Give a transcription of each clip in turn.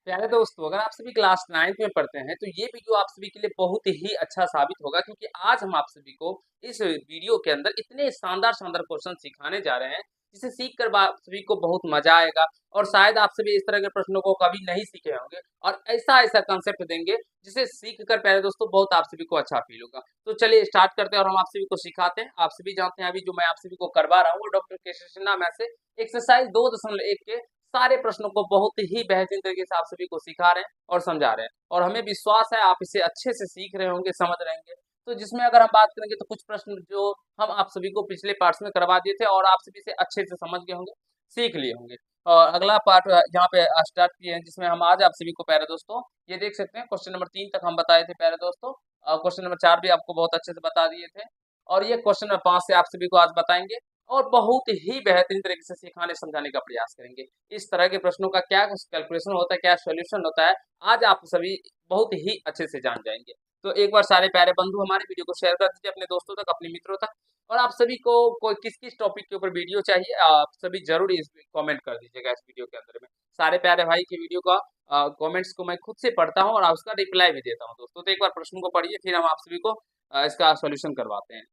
प्यारे दोस्तों, अगर आप सभी क्लास 9th में पढ़ते हैं तो ये वीडियो आप सभी के लिए बहुत ही अच्छा साबित होगा, क्योंकि आज हम आप सभी को इस वीडियो के अंदर इतने शानदार शानदार क्वेश्चन सिखाने जा रहे हैं जिसे सीख कर आप सभी को बहुत मजा आएगा। और शायद आप सभी इस तरह के प्रश्नों को कभी नहीं सीखे होंगे और ऐसा ऐसा कंसेप्ट देंगे जिसे सीख कर प्यारे दोस्तों बहुत आप सभी को अच्छा फील होगा। तो चलिए स्टार्ट करते हैं और हम आप सभी को सिखाते हैं। आप सभी जानते हैं अभी जो मैं आप सभी को करवा रहा हूँ वो डॉक्टर के सिन्हा में से एक्सरसाइज 2.1 के सारे प्रश्नों को बहुत ही बेहतरीन तरीके से आप सभी को सिखा रहे हैं और समझा रहे हैं, और हमें विश्वास है आप इसे अच्छे से सीख रहे होंगे, समझ रहे होंगे। तो जिसमें अगर हम बात करेंगे तो कुछ प्रश्न जो हम आप सभी को पिछले पार्ट्स में करवा दिए थे और आप सभी से अच्छे से समझ गए होंगे, सीख लिए होंगे। और अगला पार्ट यहाँ पे स्टार्ट किए हैं जिसमें हम आज आप सभी को प्यारे दोस्तों ये देख सकते हैं क्वेश्चन नंबर 3 तक हम बताए थे प्यारे दोस्तों। क्वेश्चन नंबर 4 भी आपको बहुत अच्छे से बता दिए थे और ये क्वेश्चन नंबर 5 से आप सभी को आज बताएंगे और बहुत ही बेहतरीन तरीके से सिखाने समझाने का प्रयास करेंगे। इस तरह के प्रश्नों का क्या कैलकुलेशन होता है, क्या सॉल्यूशन होता है, आज आप सभी बहुत ही अच्छे से जान जाएंगे। तो एक बार सारे प्यारे बंधु हमारे वीडियो को शेयर कर दीजिए अपने दोस्तों तक, अपने मित्रों तक। और आप सभी को कोई किस किस टॉपिक के ऊपर वीडियो चाहिए आप सभी जरूर इस कमेंट कर दीजिएगा इस वीडियो के अंदर में। सारे प्यारे भाई की वीडियो का कमेंट्स को मैं खुद से पढ़ता हूँ और उसका रिप्लाई भी देता हूँ दोस्तों। तो एक बार प्रश्न को पढ़िए, फिर हम आप सभी को इसका सॉल्यूशन करवाते हैं।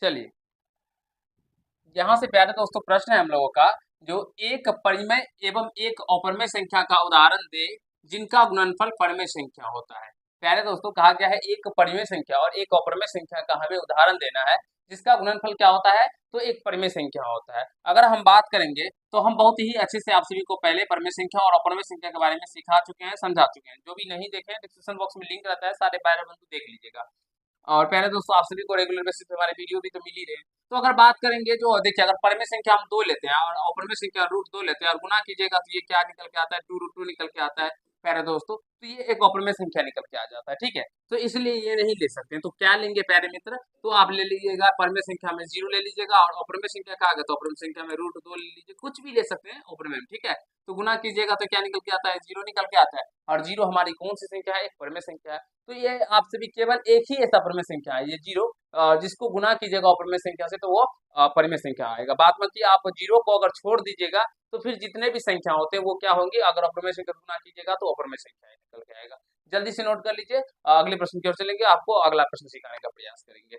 चलिए, यहाँ से प्यारे दोस्तों प्रश्न है हम लोगों का, जो एक परिमेय एवं एक अपरिमेय संख्या का उदाहरण दे जिनका गुणनफल परिमेय संख्या होता है। प्यारे दोस्तों कहा गया है एक परिमेय संख्या और एक अपरिमेय संख्या का हमें उदाहरण देना है जिसका गुणनफल क्या होता है, तो एक परिमेय संख्या होता है। अगर हम बात करेंगे तो हम बहुत ही अच्छे से आप सभी को पहले परिमेय संख्या और अपरिमेय संख्या के बारे में सिखा चुके हैं, समझा चुके हैं। जो भी नहीं देखे डिस्क्रिप्शन बॉक्स में लिंक रहता है, सारे प्यारे बंधु देख लीजिएगा। और प्यारे दोस्तों आप सभी को रेगुलर बेसिस पे हमारे वीडियो भी तो मिल ही रहे हैं। तो अगर बात करेंगे, जो देखिए अगर परिमेय संख्या हम 2 लेते हैं और अपरिमेय संख्या √2 लेते हैं और गुना कीजिएगा तो ये क्या निकल के आता है, 2√2 निकल के आता है प्यारे दोस्तों। तो ये एक अपरिमेय संख्या निकल के आ जाता है, ठीक है। तो इसलिए ये नहीं ले सकते हैं। तो क्या लेंगे प्यारे मित्र, तो आप ले लीजिएगा परिमेय संख्या में 0 ले लीजिएगा और अपरिमेय संख्या का आ गया तो अपरिमेय संख्या में √2 ले लीजिए, कुछ भी ले सकते हैं अपरिमेय में, ठीक है। तो गुना कीजिएगा तो क्या निकल के आता है, 0 निकल के आता है। और 0 हमारी कौन सी संख्या है, एक परिमेय संख्या है। तो ये आप सभी केवल एक ही ऐसा अपरिमेय संख्या है ये 0, जिसको गुना कीजिएगा अपरिमेय संख्या से तो वो परिमेय संख्या आएगा। बात बाकी आप 0 को अगर छोड़ दीजिएगा तो फिर जितने भी संख्या होते हैं वो क्या होंगे, अगर अपरिमेय संख्या गुना कीजिएगा तो अपरिमेय संख्या निकल के आएगा। जल्दी से नोट कर लीजिए, अगले प्रश्न की ओर चलेंगे, आपको अगला प्रश्न सिखाने का प्रयास करेंगे।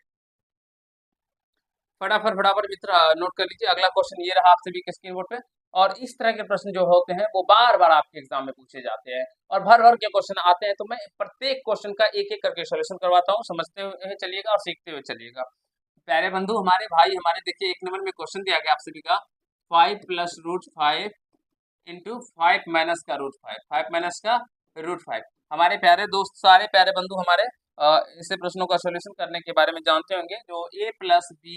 फटाफट फटाफट मित्र नोट कर लीजिए। अगला क्वेश्चन ये रहा आप सभी के स्क्रीन बोर्ड पे। और इस तरह के प्रश्न जो होते हैं वो बार बार आपके एग्जाम में पूछे जाते हैं और भर भर के क्वेश्चन आते हैं। तो मैं प्रत्येक क्वेश्चन का एक एक करके सॉल्यूशन करवाता हूँ, समझते हुए चलिएगा और सीखते हुए चलिएगा। प्यारे बंधु हमारे भाई हमारे, देखिए एक नंबर में क्वेश्चन दिया गया आप सभी का, 5 + √5 इंटू 5 माइनस का √5, 5 माइनस का √5। हमारे प्यारे दोस्त सारे प्यारे बंधु हमारे इसे प्रश्नों का सॉल्यूशन करने के बारे में जानते होंगे। जो a+b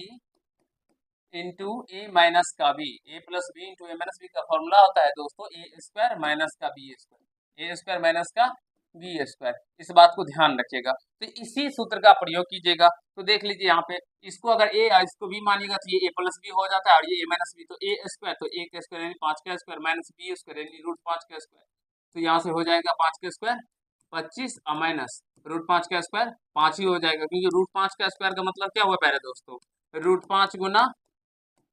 इंटू ए माइनस का बी, a+b इंटू ए माइनस बी का फॉर्मूला होता है दोस्तों a² माइनस का b², a² माइनस का b²। इस बात को ध्यान रखिएगा, तो इसी सूत्र का प्रयोग कीजिएगा। तो देख लीजिए यहाँ पे, इसको अगर a इसको b मानिएगा तो ये a+b हो जाता है और ये a माइनस बी, तो a² तो a का स्क्वायर यानी 5 का स्क्वायर माइनस b² यानी √5 का स्क्वायर। तो यहाँ से हो जाएगा 5 का स्क्वायर 25 और माइनस √5 का स्क्वायर 5 ही हो जाएगा, क्योंकि √5 का स्क्वायर का मतलब क्या हुआ प्यारे दोस्तों, √5 गुना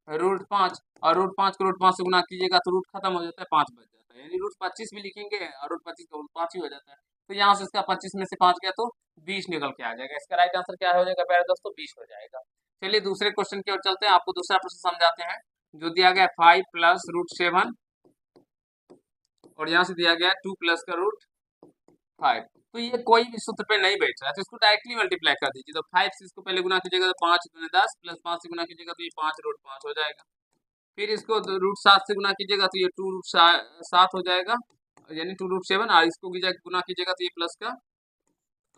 √5, और √5 को √5 से गुना कीजिएगा तो रूट खत्म हो जाता है, 5 बच जाता है, यानी √25 भी लिखेंगे और √25 का √5 ही हो जाता है। तो यहाँ से इसका 25 में से 5 गया तो 20 निकल के आ जाएगा। इसका राइट आंसर क्या हो जाएगा प्यारे दोस्तों, 20 हो जाएगा। चलिए दूसरे क्वेश्चन की ओर चलते हैं, आपको दूसरा प्रश्न समझाते हैं। जो दिया गया 5 + √7 और यहाँ से दिया गया 2 + का √5। तो ये कोई भी सूत्र पे नहीं बैठ रहा है, तो इसको डायरेक्टली मल्टीप्लाई कर दीजिए। तो 5 से इसको पहले गुना कीजिएगा तो 5 दूनी 10 प्लस 5 से गुना कीजिएगा तो ये 5 √5 हो जाएगा। फिर इसको √7 से गुना कीजिएगा तो ये 2√7 हो जाएगा, यानी 2√7, और इसको गुना कीजिएगा तो ये प्लस का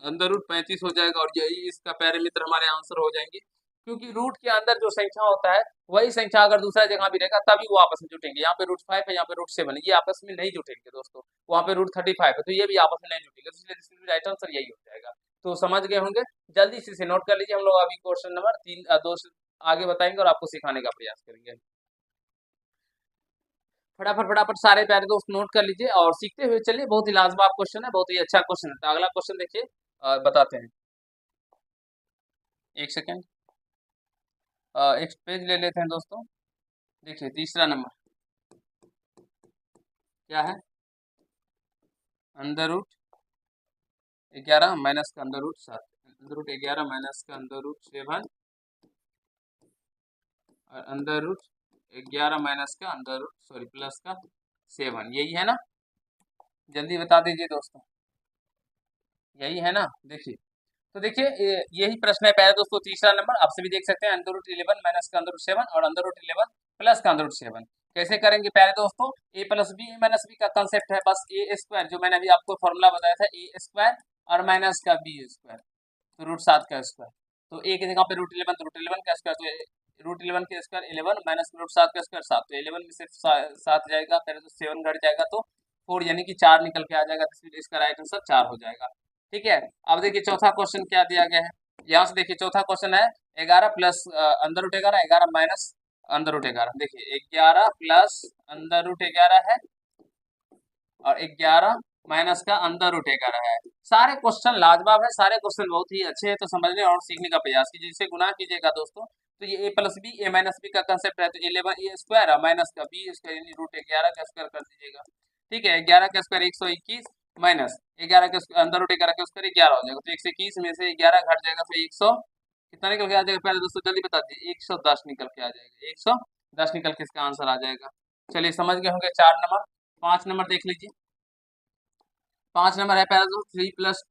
अंदर रूट 35 हो जाएगा और यही इसका पैरामीटर हमारे आंसर हो जाएंगे। क्योंकि रूट के अंदर जो संख्या होता है वही संख्या अगर दूसरा जगह भी रहेगा तभी वो आपस में जुटेंगे। यहाँ पे √5 है, यहाँ पे √7 है, ये आपस में नहीं जुटेंगे दोस्तों। वहाँ पे √35 है तो ये भी आपस में नहीं जुटेंगे, तो इसलिए इसमें राइट आंसर यही हो जाएगा। तो समझ गए होंगे, जल्दी से इसे नोट कर लीजिए। हम लोग अभी क्वेश्चन नंबर 2 से आगे बताएंगे और आपको सिखाने का प्रयास करेंगे। फटाफट फटाफट सारे प्यारे दोस्त नोट कर लीजिए और सीखते हुए चलिए। बहुत ही लाजवाब क्वेश्चन है, बहुत ही अच्छा क्वेश्चन है। तो अगला क्वेश्चन देखिए, बताते हैं। एक सेकेंड, एक पेज ले लेते हैं दोस्तों। देखिए तीसरा नंबर क्या है, अंडर रूट 11 माइनस का under root 7, under root 11 minus का अंडर रूट 7 और अंडर रूट 11 माइनस का अंडर रूट सॉरी प्लस का 7, यही है ना? जल्दी बता दीजिए दोस्तों, यही है ना? देखिए, तो देखिए यही प्रश्न है पहले दोस्तों। तीसरा नंबर आप सभी देख सकते हैं, अंडर रूट 11 माइनस का अंडर रूट 7 और अंडर रूट 11 प्लस का अंडर रूट 7। कैसे करेंगे पहले दोस्तों? ए प्लस बी ए माइनस बी का कंसेप्ट है, बस ए स्क्वायर जो मैंने अभी आपको फॉर्मूला बताया था, ए स्क्वायर और माइनस का बी स्क्वायर, तो रूट 7 का स्क्वायर। तो ए की जगह पे रूट 11 तो रूट 11 का स्क्वायर, तो रूट 11 के स्क्वायर 11 माइनस रूट 7 का स्क्वायर 7, तो 11 में से 7 जाएगा, पहले तो 7 घट जाएगा तो 4 यानी कि 4 निकल के आ जाएगा, तो इसका राइट आंसर 4 हो जाएगा। ठीक है, अब देखिए चौथा क्वेश्चन क्या दिया गया है। यहाँ से देखिए चौथा क्वेश्चन है 11 प्लस अंदर रूट 11, 11 माइनस अंदर रूट 11। देखिए 11 प्लस अंदर रूट 11 है और 11 माइनस का अंदर रूट 11 है। सारे क्वेश्चन लाजवाब है, सारे क्वेश्चन बहुत ही अच्छे हैं, तो समझने और सीखने का प्रयास कीजिए। जिसे गुना कीजिएगा दोस्तों, तो ये ए प्लस बी ए माइनस बी का कंसेप्ट है, तो 11 ए स्क्वायर माइनस का बी स्क्वायर यानी रूट 11 का स्क्वायर कर दीजिएगा। ठीक है, 11 का स्क्वायर 121 माइनस 11 के अंदर रूट 11 का स्क्वायर 11 हो जाएगा, तो 121 में से 11 घट जाएगा तो 100 कितना निकल के आ जाएगा पहले दोस्तों जल्दी बता दीजिए? 110 निकल के आ जाएगा, 110 निकल के इसका आंसर आ जाएगा। चलिए समझ गए होंगे 4 नंबर। 5 नंबर देख लीजिए, 5 नंबर है पहले दोस्त 3 प्लस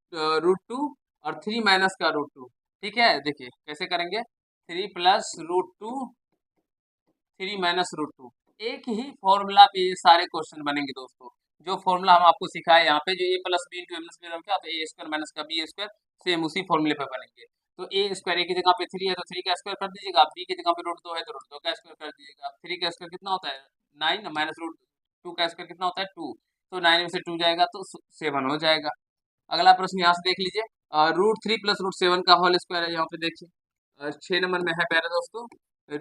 रूट 2 और 3 माइनस का रूट 2। ठीक है, देखिए कैसे करेंगे, 3 प्लस रूट 2 3 माइनस रूट 2, एक ही फॉर्मूला पे ये सारे क्वेश्चन बनेंगे दोस्तों। जो फॉर्मूला हम आपको सिखाए यहाँ पे, जो ए प्लस बी इंटू ए माइनस बी क्या, तो ए स्क्वायर माइनस का बी स्क्वायर, सेम उसी फॉर्मूले पे बनेंगे। तो ए स्क्वायर ए की जगह पे 3 है तो 3 का स्क्वायर कर दीजिएगा, बी की जगह पे रूट 2 है तो रूट 2 का स्क्वायर कर दीजिएगा। 3 का स्क्वायर कितना होता है 9 माइनस रूट 2 का स्क्वायर कितना होता है 2, तो 9 में से 2 जाएगा तो 7 हो जाएगा। अगला प्रश्न यहाँ से देख लीजिए, रूट 3 प्लस रूट 7 का होल स्क्वायर है, यहाँ पे देखिए 6 नंबर में है प्यारे दोस्तों,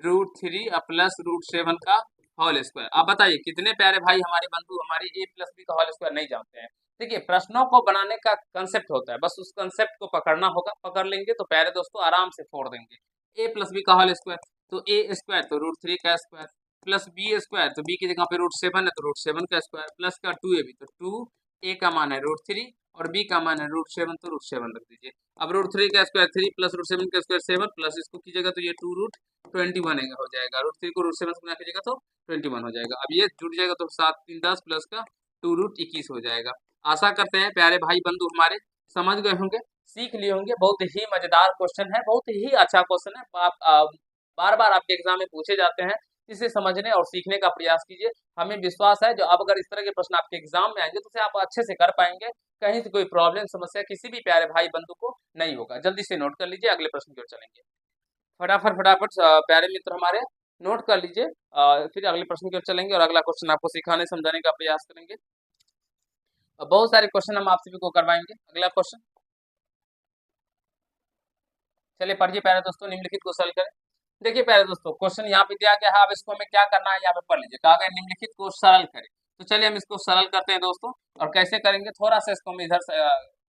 रूट 3 प्लस रूट 7 का होल स्क्वायर। आप बताइए कितने प्यारे भाई हमारे बंधु हमारे ए प्लस बी का होल स्क्वायर नहीं जानते हैं। देखिए प्रश्नों को बनाने का कंसेप्ट होता है, बस उस कंसेप्ट को पकड़ना होगा, पकड़ लेंगे तो प्यारे दोस्तों आराम से फोड़ देंगे। ए प्लस बी का होल स्क्वायर, तो ए स्क्वायर तो रूट 3 का स्क्वायर प्लस बी स्क्वायर, तो बी की जगह पे रूट 7 है तो रूट 7 का स्क्वायर प्लस का 2 ए बी, तो 2 ए का मान है रूट 3 और बी का मान है रूट 7, तो रूट 7 रख दीजिए। अब रूट 3 का स्क्वायर 3 प्लस रूट 7 का स्क्वायर 7 प्लस इसको कीजिएगा तो ये 2 रूट 21 हो जाएगा, रूट 3 को रूट 7 से गुना कीजिएगा तो 21 हो जाएगा। अब ये जुड़ जाएगा तो 7 3 10 प्लस का 2 रूट 21 हो जाएगा। आशा करते हैं प्यारे भाई बंधु हमारे समझ गए होंगे, सीख लिए होंगे। बहुत ही मजेदार क्वेश्चन है, बहुत ही अच्छा क्वेश्चन है, आप बार बार आपके एग्जाम में पूछे जाते हैं। इसे समझने और सीखने का प्रयास कीजिए। हमें विश्वास है जो अब अगर इस तरह के प्रश्न आपके एग्जाम में आएंगे तो उसे आप अच्छे से कर पाएंगे, कहीं से कोई प्रॉब्लम समस्या किसी भी प्यारे भाई बंधु को नहीं होगा। जल्दी से नोट कर लीजिए, अगले प्रश्न की ओर चलेंगे। फटाफट फटाफट प्यारे मित्र हमारे नोट कर लीजिए, फिर अगले प्रश्न की ओर चलेंगे और अगला क्वेश्चन आपको सिखाने समझाने का प्रयास करेंगे। बहुत सारे क्वेश्चन हम आप सभी को करवाएंगे। अगला क्वेश्चन चलिए पढ़िए प्यारे दोस्तों, निम्नलिखित को सरल करें। देखिए प्यारे दोस्तों क्वेश्चन यहाँ पे दिया गया है, अब इसको हमें क्या करना है यहाँ पे पढ़ लीजिए, कहा गया निम्नलिखित को सरल करें। तो चलिए हम इसको सरल करते हैं दोस्तों, और कैसे करेंगे थोड़ा सा इसको हम इधर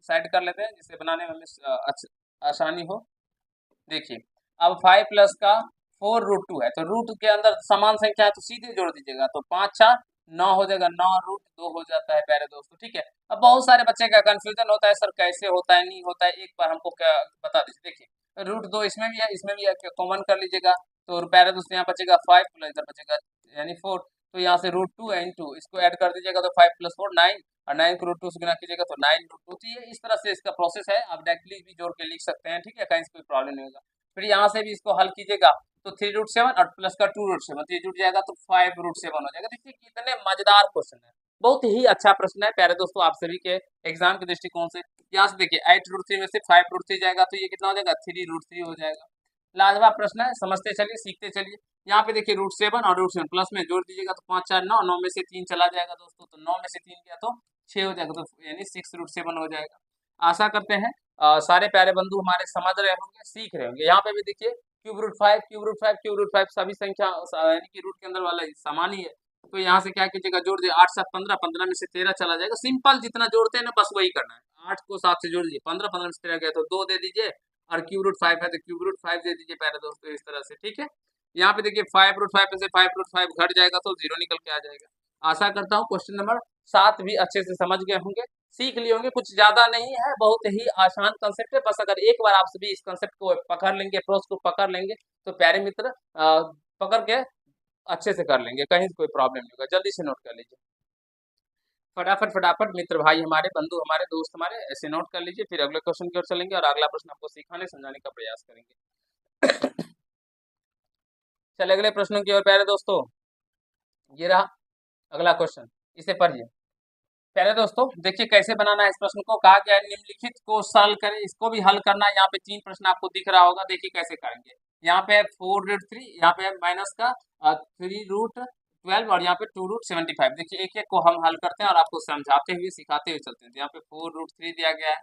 साइड कर लेते हैं जिससे बनाने में हमें आसानी हो। देखिए अब 5 प्लस का 4 रूट 2 है, तो रूट के अंदर समान संख्या है तो सीधे जोड़ दीजिएगा, तो 5 4 9 हो जाएगा, 9 रूट 2 हो जाता है प्यारे दोस्तों। ठीक है, अब बहुत सारे बच्चे का कंफ्यूजन होता है, सर कैसे होता है नहीं होता है, एक बार हमको क्या बता दीजिए। देखिए रूट 2 इसमें भी है इसमें भी है, कॉमन कर लीजिएगा, तो प्यारे दोस्तों यहाँ बचेगा 5 प्लस इधर बचेगा यानी 4, तो यहाँ से रूट 2 इंटू इसको ऐड कर दीजिएगा तो 5 प्लस 4 9, और 9 को रूट 2 से गुना कीजिएगा तो 9 रूट 2। तो ये इस तरह से इसका प्रोसेस है, आप डायरेक्टली भी जोड़ के लिख सकते हैं। ठीक है, कहीं से कोई प्रॉब्लम नहीं होगा। फिर यहाँ से भी इसको हल कीजिएगा तो 3 रूट 7 और प्लस का 2 रूट 7, तो ये जुड़ जाएगा तो 5 रूट 7 हो जाएगा। देखिए कितने मजेदार क्वेश्चन है, बहुत ही अच्छा प्रश्न है प्यारे दोस्तों आप सभी के एग्जाम के दृष्टिकोण से। यहाँ से देखिए 8 रूट 3 में से 5 रूट 3 जाएगा तो ये कितना हो जाएगा 3 रूट 3 हो जाएगा। लाजवाब प्रश्न है, समझते चलिए सीखते चलिए। यहाँ पे देखिए रूट 7 और रूट 7 प्लस में जोड़ दीजिएगा तो 5 4 9, 9 में से 3 चला जाएगा दोस्तों, तो 9 में से 3 गया तो 6 हो जाएगा, तो यानी 6 रूट 7 हो जाएगा। आशा करते हैं सारे प्यारे बंधु हमारे समझ रहे होंगे, सीख रहे होंगे। यहाँ पे भी देखिए cube root 5 cube root 5 cube root 5 सभी संख्या यानी कि रूट के अंदर वाला समान ही है, तो यहाँ से क्या कीजिएगा जोड़ दिए 8 7 15, 15 में से 13 चला जाएगा। सिंपल जितना जोड़ते हैं ना बस वही करना है, 8 को 7 से जोड़ दीजिए, 15 15 में से 13 गया तो 2 दे दीजिए, और क्यूब रूट 5 है तो क्यूब रूट 5 दे दीजिए प्यारे दोस्तों, इस तरह से। ठीक है, यहाँ पे देखिए 5 रूट 5 में से 5 रूट 5 घट जाएगा तो 0 निकल के आ जाएगा। आशा करता हूँ क्वेश्चन नंबर 7 भी अच्छे से समझ गए होंगे। सीख लिए होंगे, कुछ ज्यादा नहीं है, बहुत ही आसान कंसेप्ट है। बस अगर एक बार आप सभी इस कंसेप्ट को पकड़ लेंगे, अप्रोच को पकड़ लेंगे, तो प्यारे मित्र पकड़ के अच्छे से कर लेंगे, कहीं कोई प्रॉब्लम नहीं होगा। जल्दी से नोट कर लीजिए, फटाफट फटाफट मित्र भाई हमारे, बंधु हमारे, दोस्त हमारे, ऐसे नोट कर लीजिए। फिर अगले क्वेश्चन की ओर चलेंगे और अगला प्रश्न आपको सिखाने समझाने का प्रयास करेंगे। चले अगले प्रश्नों की ओर प्यारे दोस्तों, ये रहा अगला क्वेश्चन, इसे पढ़िए। पहले दोस्तों देखिए कैसे बनाना है इस प्रश्न को। कहा गया है निम्नलिखित को सरल करें, इसको भी हल करना है। यहाँ पे 3 प्रश्न आपको दिख रहा होगा, देखिए कैसे करेंगे। यहाँ पे है 4√3, यहाँ पे है माइनस का 3√12 और यहाँ पे 2√75। देखिए एक एक को हम हल करते हैं और आपको समझाते हुए सिखाते हुए चलते हैं। तो यहाँ पे 4√3 दिया गया है,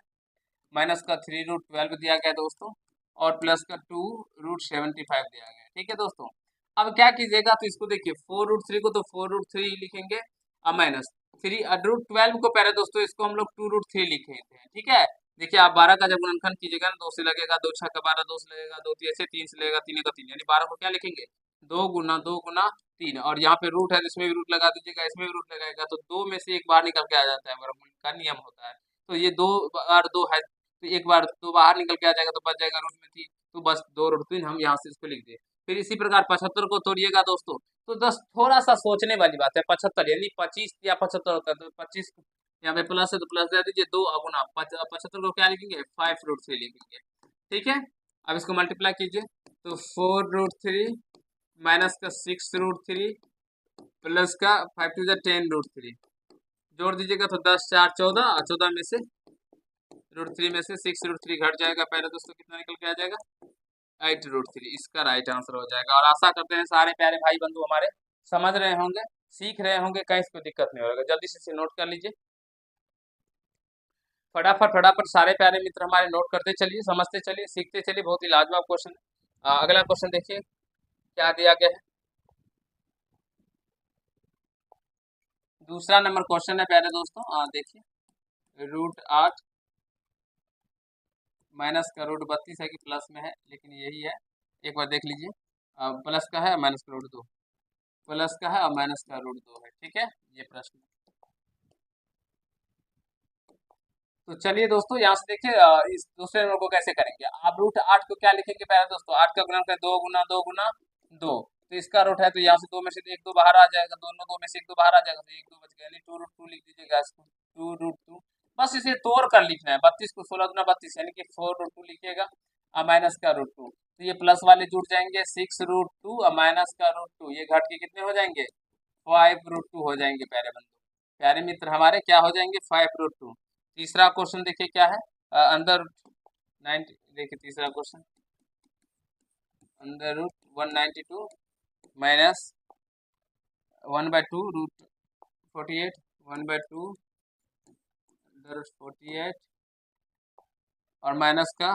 माइनस का 3√12 दिया गया है दोस्तों, और प्लस का 2√75 दिया गया है। ठीक है दोस्तों, अब क्या कीजिएगा, तो इसको देखिए 4√3 को तो 4√3 लिखेंगे, अब माइनस 3√12 को पहले दोस्तों इसको हम लोग 2√3 लिखे थे। ठीक है, देखिए आप 12 का जब गुणनखंड कीजिएगा ना, 2 से लगेगा, 2 6 का 12, 2 से लगेगा, 2 3 से 3 से लगेगा, 3 का 3, यानी 12 को क्या लिखेंगे, 2 गुना 3, और यहाँ पे रूट है तो इसमें भी रूट लगा दीजिएगा, इसमें भी रूट लगाएगा, तो 2 में से एक बाहर निकल के आ जाता है, वर्गमूल का नियम होता है। तो ये 2 बार 2 है, तो एक बार 2 बाहर निकल के आ जाएगा, तो बच जाएगा रूट में 3, तो बस 2√3 हम यहाँ से इसको लिख दिए। फिर इसी प्रकार 75 को तोड़िएगा दोस्तों, तो बस थोड़ा सा सोचने वाली बात है। 75 यानी 25 या 75 होता है, तो 25 यहाँ पे प्लस है तो प्लस दे दीजिए, 2 गुना 75 को क्या लिखेंगे, 5√3 लिखेंगे। ठीक है, अब इसको मल्टीप्लाई कीजिए, तो 4√3 माइनस का 6√3 प्लस का 5 टू 10√3, जोड़ दीजिएगा तो 10 4 14, 14 में से √3 में से 6√3 घट जाएगा, पहले दोस्तों कितना निकल के आ जाएगा, 8√3। इसका राइट आंसर हो जाएगा। और आशा करते हैं सारे प्यारे भाई बंधु हमारे समझ रहे होंगे, सीख रहे होंगे, कहीं कोई दिक्कत नहीं होगा। जल्दी से नोट कर लीजिए, फटाफट फटाफट सारे प्यारे मित्र हमारे नोट करते चलिए, समझते चलिए, सीखते चलिए। बहुत ही लाजवाब क्वेश्चन है। अगला क्वेश्चन देखिए क्या दिया गया है। दूसरा नंबर क्वेश्चन है प्यारे दोस्तों, देखिए √8 माइनस का √32 है कि प्लस में है, लेकिन यही है, एक बार देख लीजिए। प्लस का है, माइनस का √2, प्लस का है और माइनस का √2 है। ठीक है, ये प्रश्न। तो चलिए दोस्तों यहाँ से देखिए इस दूसरे नंबर को कैसे करेंगे। आप √8 को क्या लिखेंगे पहले दोस्तों, 8 का गुणन करें 2 गुना 2 गुना 2, तो इसका रूट है, तो यहाँ से 2 में से 1 2 बाहर आ जाएगा, दोनों 2 में से 1 2 बाहर आ जाएगा, तो 1 2 बच गया, यानी 2√2 लिख दीजिएगा इसको, 2√2। बस इसे तोड़ कर लिखना है, 32 को 16 गुना 32 यानी कि 4√2 लिखिएगा, और माइनस का √2, तो ये प्लस वाले जुड़ जाएंगे, 6√2 और माइनस का √2, ये घट के कितने हो जाएंगे, 5√2 हो जाएंगे प्यारे बंधु, प्यारे मित्र हमारे, क्या हो जाएंगे, 5√2। तीसरा क्वेश्चन देखिए क्या है, अंदर 90, देखिए तीसरा क्वेश्चन, अंदर रूट 192 माइनस 1/2 √48, 1/2 अंदर रूट 48 और माइनस का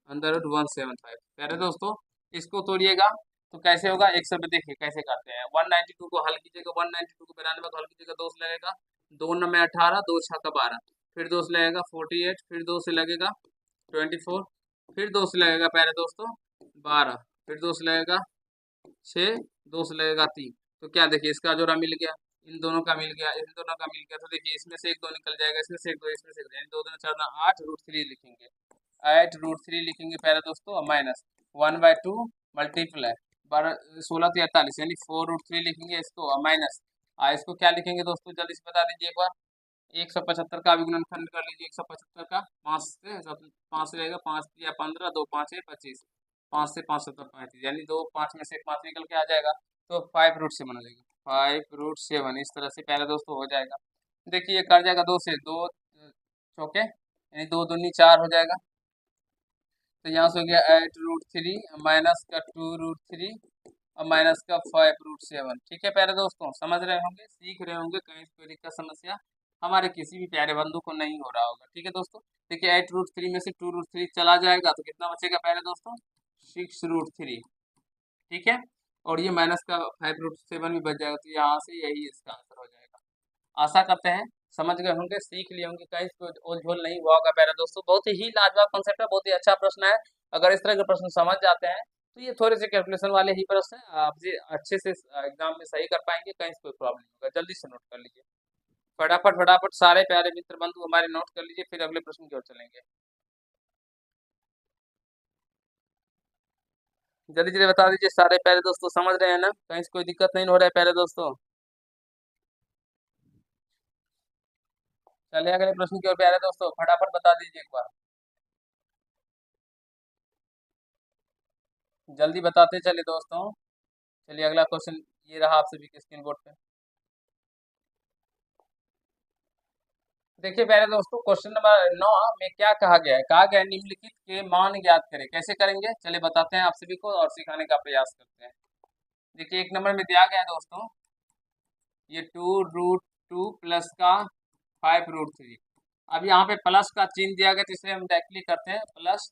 अंदर रूट 175। प्यारे दोस्तों इसको तोड़िएगा तो कैसे होगा, एक सब देखिए कैसे करते हैं। 192 को हल कीजिएगा, 192 को 92 को हल कीजिएगा, 2 से लगेगा, 2 9 में 18, 2 6 का 12, फिर 2 से लगेगा 48, फिर 2 से लगेगा 24, फिर 2 से लगेगा प्यारे दोस्तों 12, फिर 2 से लगेगा 6, 2 से लगेगा 3, तो क्या देखिए इसका जोड़ा मिल गया, इन दोनों का मिल गया, इन दोनों का मिल गया, तो देखिए इसमें से 1 2 निकल जाएगा, इसमें से 1 2, इसमें से 1 2, 2 2 4 8√3 लिखेंगे, 8√3 लिखेंगे प्यारे दोस्तों, माइनस 1/2 मल्टीप्लाई 16 से 48 यानी 4√3 लिखेंगे इसको, माइनस इसको क्या लिखेंगे दोस्तों, जल्दी से बता दीजिए एक बार। 175 का भी गुणनखंड कर लीजिए, 175 का 5 से रहेगा, 5 या 15, 2 5 है 25, 5 से 5 7 35, यानी 2 5 में से एक 5 निकल के आ जाएगा, तो 5√7 हो जाएगा, 5√7 इस तरह से प्यारे दोस्तों हो जाएगा। देखिए ये कर जाएगा, 2 से 2 चौके यानी 2 दूनी 4 हो जाएगा, तो यहाँ से हो गया 8√3 माइनस का 2√3 और माइनस का 5√7। ठीक है प्यारे दोस्तों, समझ रहे होंगे, सीख रहे होंगे, कहीं कोई दिक्कत समस्या हमारे किसी भी प्यारे बंधु को नहीं हो रहा होगा। ठीक है दोस्तों, देखिए 8√3 में से 2√3 चला जाएगा तो कितना बचेगा प्यारे दोस्तों, 6√3। ठीक है, और ये माइनस का 5√7 भी बच जाएगा, तो यहाँ से यही इसका आंसर हो जाएगा। आशा करते हैं समझ गए होंगे, सीख लिए होंगे, कहीं कोई ओझोल नहीं हुआ होगा प्यारे दोस्तों। बहुत ही लाजवाब कंसेप्ट है, बहुत ही अच्छा प्रश्न है। अगर इस तरह के प्रश्न समझ जाते हैं तो ये थोड़े से कैलकुलेशन वाले ही प्रश्न हैं, आप जी अच्छे से एग्जाम में सही कर पाएंगे, कहीं कोई प्रॉब्लम नहीं होगा। जल्दी से नोट कर लीजिए, फटाफट फटाफट सारे प्यारे मित्र बंधु हमारे नोट कर लीजिए, फिर अगले प्रश्न की ओर चलेंगे। जल्दी जल्दी बता दीजिए सारे प्यारे दोस्तों, समझ रहे हैं ना, कहीं से कोई दिक्कत नहीं हो रहा है प्यारे दोस्तों। चलिए अगले प्रश्न की ओर प्यारे दोस्तों, फटाफट बता दीजिए एक बार, जल्दी बताते चलिए दोस्तों। चलिए अगला क्वेश्चन ये रहा आप सभी के स्क्रीन बोर्ड पे। देखिए प्यारे दोस्तों, क्वेश्चन नंबर 9 में क्या कहा गया है, कहा गया है निम्नलिखित के मान ज्ञात करें। कैसे करेंगे, चलिए बताते हैं आप सभी को और सिखाने का प्रयास करते हैं। देखिए एक नंबर में दिया गया है दोस्तों, ये 2√2 प्लस का 5√3। अब यहाँ पे प्लस का चिन्ह दिया गया, तो इसे हम डायरेक्टली करते हैं प्लस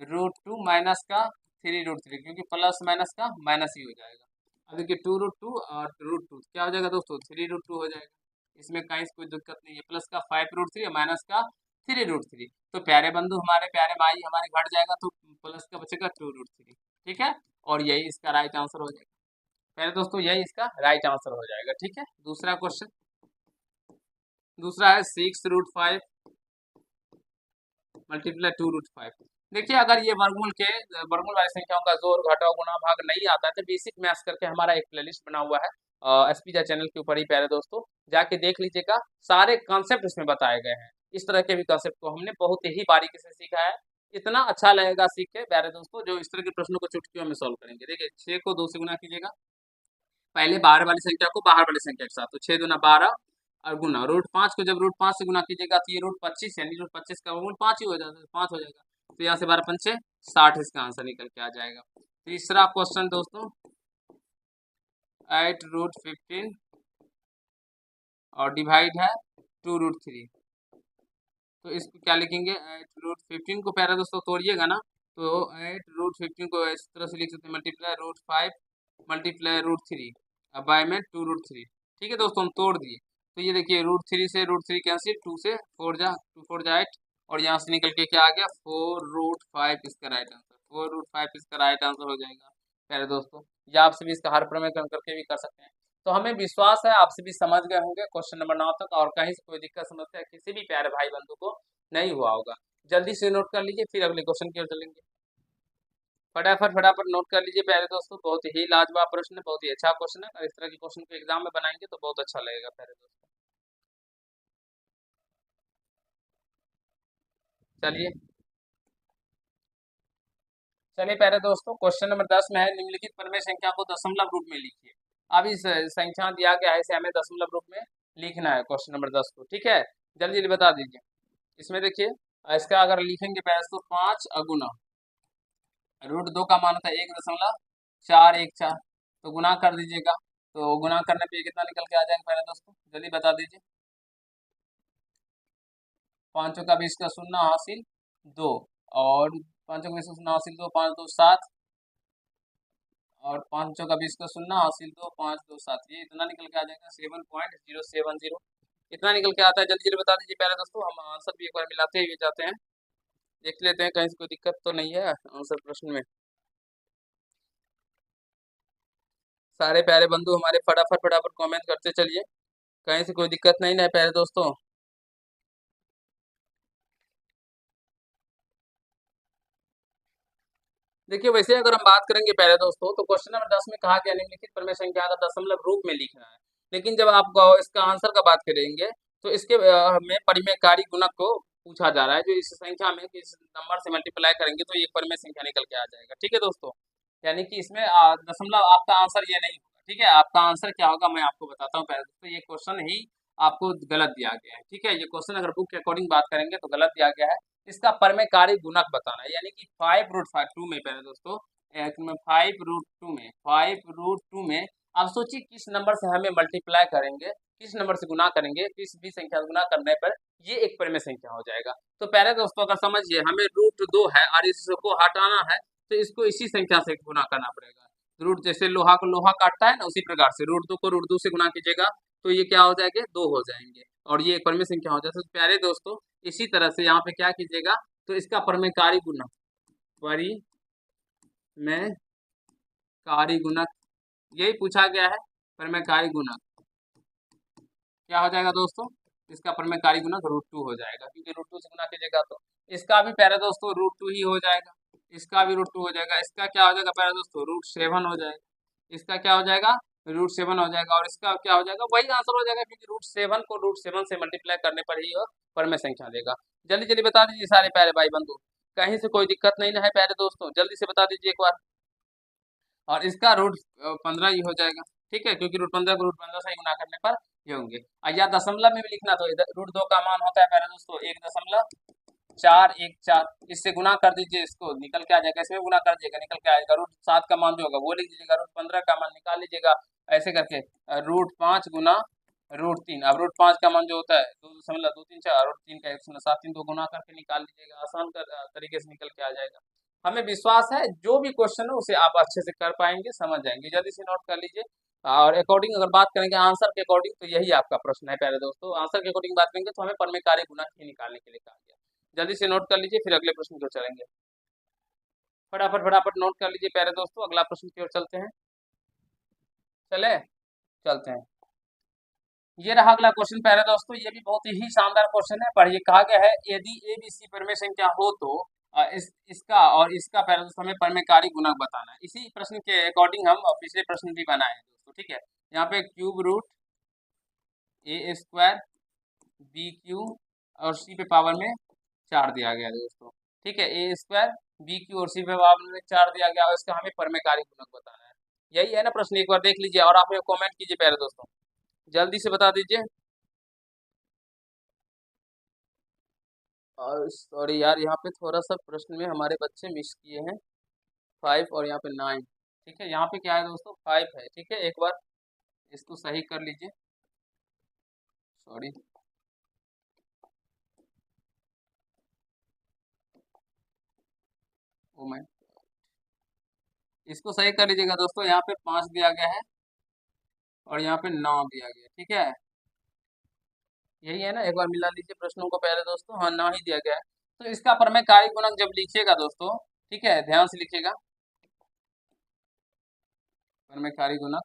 √2 माइनस का 3√3, क्योंकि प्लस माइनस का माइनस ही हो जाएगा। अब देखिए 2√2 और √2 क्या हो जाएगा दोस्तों, 3√2 हो जाएगा। इसमें कहीं से कोई दिक्कत नहीं है। प्लस का 5√3 और माइनस का 3√3, तो प्यारे बंधु हमारे प्यारे भाई हमारे घट जाएगा, तो प्लस का बचेगा 2√3। ठीक है, और यही इसका राइट आंसर हो जाएगा। पहले दोस्तों यही इसका राइट आंसर हो जाएगा। ठीक है, दूसरा क्वेश्चन, दूसरा है 6√5 मल्टीप्लाई 2√5। देखिए अगर ये वर्गमूल के वर्गमूल वाली संख्याओं का जोड़ घटाव गुणा भाग नहीं आता है, तो बेसिक मैथ्स करके हमारा एक प्लेलिस्ट बना हुआ है एसपीजा चैनल के ऊपर ही प्यारे दोस्तों, जाके देख लीजिएगा। सारे कॉन्सेप्ट इसमें बताए गए हैं। इस तरह के भी कॉन्सेप्ट को हमने बहुत ही बारीकी से सीखा है। इतना अच्छा लगेगा सीख के प्यारे दोस्तों, जो इस तरह के प्रश्नों को चुटकियों में सॉल्व करेंगे। देखिए 6 को 2 से गुना कीजिएगा, पहले बाहर वाली संख्या को बाहर वाली संख्या के साथ, तो 6 दूना 12 और गुना √5 को जब √5 से गुना कीजिएगा, तो ये √25 यानी √25 का वर्गमूल 5 ही हो जाता है, 5 हो जाएगा। तो यहाँ से 12 पंचे 60 इसका आंसर निकल के आ जाएगा। तीसरा क्वेश्चन दोस्तों, 8√15 और डिवाइड है 2√3, तो इसको क्या लिखेंगे, 8√15 को प्यारा दोस्तों तोड़िएगा ना, तो 8√15 को इस तरह से लिख सकते हैं, मल्टीप्लाई √5 मल्टीप्लाई √3 अब बाय में 2√3। ठीक है दोस्तों, हम तोड़ दिए, तो ये देखिए √3 से √3 कैंसिल, 2 से 4 जा 8, और यहाँ से निकल के क्या आ गया, 4√5 इसका राइट आंसर, 4√5 इसका राइट आंसर हो जाएगा प्यारे दोस्तों। या आप सभी इसका हर प्रमेय करके भी कर सकते हैं। तो हमें विश्वास है आप सभी समझ गए होंगे क्वेश्चन नंबर 9 तक, और कहीं से कोई दिक्कत समस्या किसी भी प्यारे भाई बंधु को नहीं हुआ होगा। जल्दी से नोट कर लीजिए, फिर अगले क्वेश्चन की ओर चलेंगे। फटाफट फटाफट नोट कर लीजिए प्यारे दोस्तों, बहुत ही लाजवाब प्रश्न है, बहुत ही अच्छा क्वेश्चन है, और इस तरह के क्वेश्चन को एग्जाम में बनाएंगे तो बहुत अच्छा लगेगा प्यारे दोस्तों। चलिए चलिए प्यारे दोस्तों, क्वेश्चन नंबर 10 में है निम्नलिखित परमेय संख्या को दशमलव रूप में लिखिए। अब इस संख्या दिया गया है, इसे हमें दशमलव रूप में लिखना है क्वेश्चन नंबर 10 को। ठीक है, जल्दी जल्दी बता दीजिए। इसमें देखिए इसका अगर लिखेंगे प्यारे दोस्तों, 5 अगुना √2 का मान होता है 1.414, तो गुना कर दीजिएगा, तो गुना करने पे कितना निकल के आ जाएगा पहले दोस्तों, जल्दी बता दीजिए। पाँचों का 20 का शून्य हासिल 2, और पाँचों का 20 का शून्य हासिल 2, 5 2 7, और पाँचों का 20 का शून्य हासिल 2, 5 2 7, ये इतना निकल के आ जाएगा 7.070, इतना निकल के आता है। जल्दी जल्दी बता दीजिए प्यारे दोस्तों, हम आंसर भी एक बार मिलाते हुए जाते हैं, देख लेते हैं कहीं से कोई दिक्कत तो नहीं है आंसर प्रश्न में। सारे प्यारे बंधु हमारे फटाफट फटाफट कमेंट करते चलिए, कहीं से कोई दिक्कत नहीं ना प्यारे दोस्तों। देखिए वैसे अगर हम बात करेंगे प्यारे दोस्तों, तो क्वेश्चन नंबर 10 में कहा गया निम्नलिखित परमेय संख्या का दशमलव रूप में लिखना है, लेकिन जब आप इसका आंसर का बात करेंगे, तो इसके में परिमेयकारी गुणक को पूछा जा रहा है, जो इस संख्या में इस नंबर से मल्टीप्लाई करेंगे तो एक परिमेय संख्या निकल के आ जाएगा। ठीक है दोस्तों, यानी कि इसमें दशमलव आपका आंसर ये नहीं होगा। ठीक है, आपका आंसर क्या होगा मैं आपको बताता हूँ पहले दोस्तों, ये क्वेश्चन ही आपको गलत दिया गया है। ठीक है, ये क्वेश्चन अगर बुक के अकॉर्डिंग बात करेंगे तो गलत दिया गया है। इसका परमेयकारी गुणक बताना है, यानी कि 5√2 में पहले दोस्तों, 5√2 में 5√2 में आप सोचिए किस नंबर से हमें मल्टीप्लाई करेंगे, किस नंबर से गुना करेंगे, किस भी संख्या से गुना करने पर ये एक परिमेय संख्या हो जाएगा। तो पहले दोस्तों अगर समझिए हमें √2 है और इसको हटाना है, तो इसको इसी संख्या से गुना करना पड़ेगा। रूट जैसे लोहा को लोहा काटता है ना, उसी प्रकार से √2 को √2 से गुना कीजिएगा, तो ये क्या हो जाएंगे, 2 हो जाएंगे, और ये एक परिमेय संख्या हो जाएगी। तो प्यारे दोस्तों इसी तरह से यहाँ पे क्या कीजिएगा, तो इसका परमेयकारी गुणक, परिमेयकारी गुणक यही पूछा गया है, परमेयकारी गुणक। क्या हो जाएगा दोस्तों, इसका परिमेयकारी गुणक √2 हो जाएगा, क्योंकि √2 से गुना कीजिएगा तो इसका भी प्यारे दोस्तों √2 ही हो जाएगा, इसका भी √2 हो जाएगा, इसका क्या हो जाएगा प्यारे दोस्तों √7 हो जाएगा, इसका क्या हो जाएगा √7 हो जाएगा, और इसका क्या हो जाएगा वही आंसर हो जाएगा, क्योंकि √7 को √7 से मल्टीप्लाई करने पर ही यह परमेय संख्या देगा। जल्दी जल्दी बता दीजिए सारे प्यारे भाई बंधु, कहीं से कोई दिक्कत नहीं ना है प्यारे दोस्तों, जल्दी से बता दीजिए एक बार। और इसका √15 ही हो जाएगा, ठीक है, क्योंकि √15 को √15 से गुना करने पर ये होंगे। या दशमलव में भी लिखना तो √2 का मान होता है प्यारे दोस्तों 1.414, इससे गुना कर दीजिए, इसको निकल के आ जाएगा, इसमें गुना कर दीजिएगा निकल के आएगा, √7 का मान जो होगा वो लिख दीजिएगा, √15 का मान निकाल लीजिएगा, ऐसे करके √5 गुना √3, अब √5 का मान जो होता है 2.234, √3 का 1.73, तो गुना करके निकाल लीजिएगा, आसान तरीके से निकल के आ जाएगा। हमें विश्वास है जो भी क्वेश्चन है उसे आप अच्छे से कर पाएंगे, समझ जाएंगे, जल्दी से नोट कर लीजिए। और अकॉर्डिंग अगर बात करेंगे आंसर के अकॉर्डिंग, तो यही आपका प्रश्न है प्यारे दोस्तों, आंसर के अकॉर्डिंग बात करेंगे तो हमें परिमेयकारी गुणक ही निकालने के लिए कहा गया। जल्दी से नोट कर लीजिए, फिर अगले प्रश्न की ओर चलेंगे। फटाफट फटाफट नोट कर लीजिए प्यारे दोस्तों, अगला प्रश्न की ओर चलते हैं, चले चलते हैं। ये रहा अगला क्वेश्चन प्यारे दोस्तों, ये भी बहुत ही शानदार क्वेश्चन है, पढ़िए। कहा गया है यदि ABC परिमेय संख्या हो तो इसका और इसका प्यारे दोस्तों हमें परिमेयकारी गुणक बताना है। इसी प्रश्न के अकॉर्डिंग हम पिछले प्रश्न भी बनाए हैं दोस्तों, ठीक है। यहाँ पे क्यूब रूट A² BQ और C पे पावर में 4 दिया गया दोस्तों, ठीक है, A² BQ और C पे पावर में 4 दिया गया, और इसका हमें परिमेयकारी गुणक बताना है। यही है ना प्रश्न, एक बार देख लीजिए और आप कमेंट कीजिए प्यारे दोस्तों, जल्दी से बता दीजिए। और सॉरी यार, यहाँ पे थोड़ा सा प्रश्न में हमारे बच्चे मिस किए हैं, 5 और यहाँ पे 9, ठीक है, यहाँ पे क्या है दोस्तों 5 है, ठीक है, एक बार इसको सही कर लीजिए, सॉरी। ओ मैं इसको सही कर लीजिएगा दोस्तों, यहाँ पे 5 दिया गया है और यहाँ पे 9 दिया गया, ठीक है, यही है ना, एक बार मिला लीजिए प्रश्नों को पहले दोस्तों, हाँ 9 ही दिया गया है। तो इसका परिमेयकारी गुणक जब लिखिएगा दोस्तों, ठीक है, ध्यान से लिखिएगा, परिमेयकारी गुणक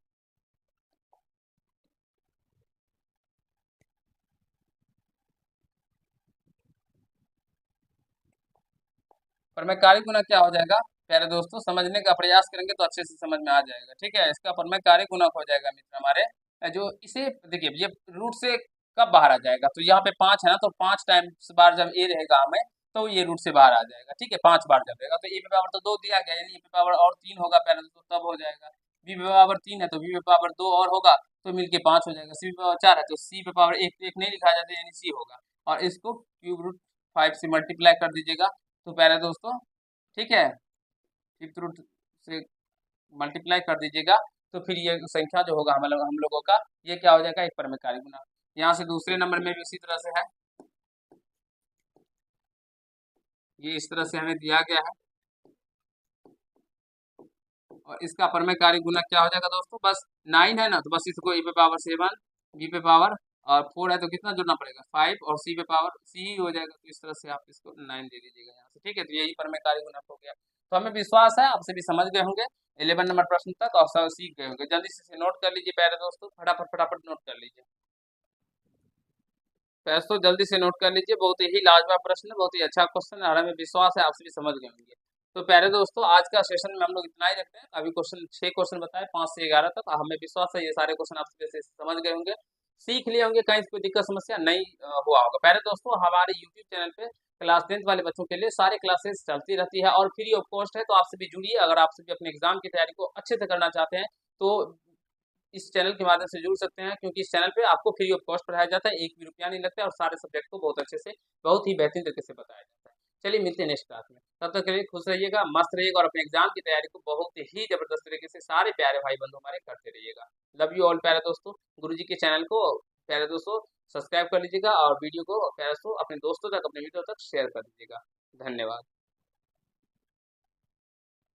परिमेयकारी गुणक क्या हो जाएगा प्यारे दोस्तों, समझने का प्रयास करेंगे तो अच्छे से समझ में आ जाएगा, ठीक है। इसका परिमेयकारी गुणक हो जाएगा मित्र हमारे, जो इसे देखिए ये रूट से कब बाहर आ जाएगा, तो यहाँ पे 5 है ना, तो 5 टाइम्स बार जब ए रहेगा हमें, तो ये रूट से बाहर आ जाएगा, ठीक है, 5 बार जब रहेगा, तो ए पे पावर तो 2 दिया गया, यानी ए पे पावर और 3 होगा प्यारे दोस्तों, तब हो जाएगा। बी पे पावर 3 है तो बी पे पावर 2 और होगा, तो मिलके 5 हो जाएगा। सी पे पावर 4 है तो सी पे पावर 1 नहीं लिखा जाता, यानी सी होगा, और इसको क्यूब रूट 5 से मल्टीप्लाई कर दीजिएगा, तो प्यारे दोस्तों, ठीक है, फिफ्थ रूट से मल्टीप्लाई कर दीजिएगा, तो फिर ये संख्या जो होगा हम लोगों का, ये क्या हो जाएगा एक परिमेयकारी गुणक। यहाँ से दूसरे नंबर में भी उसी तरह से है, ये इस तरह से हमें दिया गया है, और इसका परिमेयकारी गुणक क्या हो जाएगा दोस्तों, बस 9 है ना, तो बस इसको ए पे पावर 7, बी पे पावर और 4 है तो कितना जोड़ना पड़ेगा 5, और सी पे पावर सी ही हो जाएगा, तो इस तरह से आप इसको 9 दे दीजिएगा यहाँ से, ठीक है, तो यही परिमेयकारी गुणक हो गया। तो हमें विश्वास है आप सभी समझ गए होंगे 11 नंबर प्रश्न तक, और सब सीख गए होंगे। जल्दी से नोट कर लीजिए प्यारे दोस्तों, फटाफट फटाफट नोट कर लीजिए दोस्तों, जल्दी से नोट कर लीजिए, बहुत ही लाजवाब प्रश्न है, बहुत ही अच्छा क्वेश्चन है, और हमें विश्वास है आप सभी समझ गए होंगे। तो प्यारे दोस्तों आज का सेशन में हम लोग इतना ही रखते हैं, अभी क्वेश्चन 6 क्वेश्चन बताए 5 से 11 तक, हमें विश्वास है ये सारे क्वेश्चन आप सभी से समझ गए होंगे, सीख लिए होंगे, कहीं कोई दिक्कत समस्या नहीं हुआ होगा। प्यारे दोस्तों हमारे यूट्यूब चैनल पे क्लास 10th वाले बच्चों के लिए सारे क्लासेस चलती रहती है और फ्री ऑफ कॉस्ट है, तो आप सभी जुड़िए। अगर आप सभी अपने एग्जाम की तैयारी को अच्छे से करना चाहते हैं तो इस चैनल के माध्यम से जुड़ सकते हैं, क्योंकि इस चैनल पे आपको फ्री ऑफ कॉस्ट पढ़ाया जाता है, 1 भी रुपया नहीं लगता है, और सारे सब्जेक्ट को बहुत अच्छे से बहुत ही बेहतरीन तरीके से बताया जाता है। चलिए मिलते हैं नेक्स्ट क्लास में, तब तक के लिए खुश रहिएगा, मस्त रहिएगा, और अपने एग्जाम की तैयारी को बहुत ही जबरदस्त तरीके से सारे प्यारे भाई बंधु हमारे करते रहिएगा। लव यू ऑल प्यारे दोस्तों, गुरु जी के चैनल को प्यारे दोस्तों सब्सक्राइब कर लीजिएगा, और वीडियो को प्यारे दोस्तों अपने दोस्तों तक अपने मित्रों तक शेयर कर दीजिएगा। धन्यवाद।